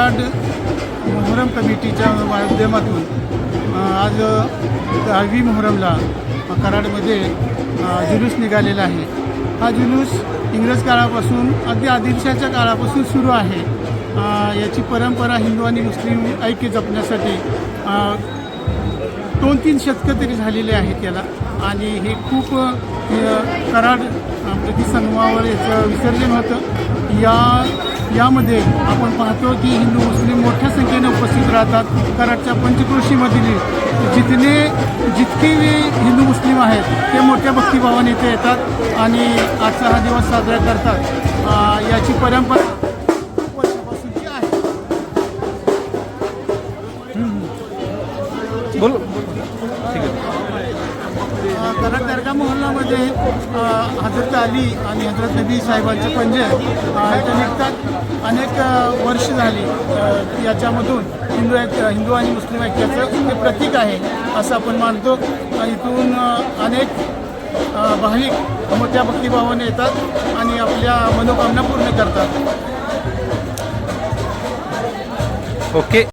कराड मोहरम कमिटीच्या माध्यमातून आज 10वी मोहरमला कराडमध्ये जुलूस निघालेला आहे. हा जुलूस इंग्रज काळापासून अगदी आदिलशाच्या काळापासून सुरू आहे. याची परंपरा हिंदू आणि मुस्लिम ऐक्य जपण्यासाठी 2-3 शतकं तरी झालेले आहेत याला. आणि हे खूप कराड प्रतिसंगमावर याचं विसर्जन होतं. यामध्ये आपण पाहतो की हिंदू मुस्लिम मोठ्या संख्येने उपस्थित राहतात. कराडच्या पंचक्रोशीमधील जितके हिंदू मुस्लिम आहेत ते मोठ्या भक्तिभावाने इथे येतात आणि आजचा हा दिवस साजरा करतात. याची परंपरा खूप वर्षापासूनची आहे. बोल. कराड दर्गा मोहल्लामध्ये हजरत अली आणि हजरत नबी साहेबांचे पंजे इथे निघतात. अनेक वर्ष झाली याच्यामधून हिंदू आणि मुस्लिम ऐक्याचं ते प्रतीक आहे असं आपण मानतो. इथून अनेक भाविक मोठ्या भक्तिभावाने येतात आणि आपल्या मनोकामना पूर्ण करतात. ओके.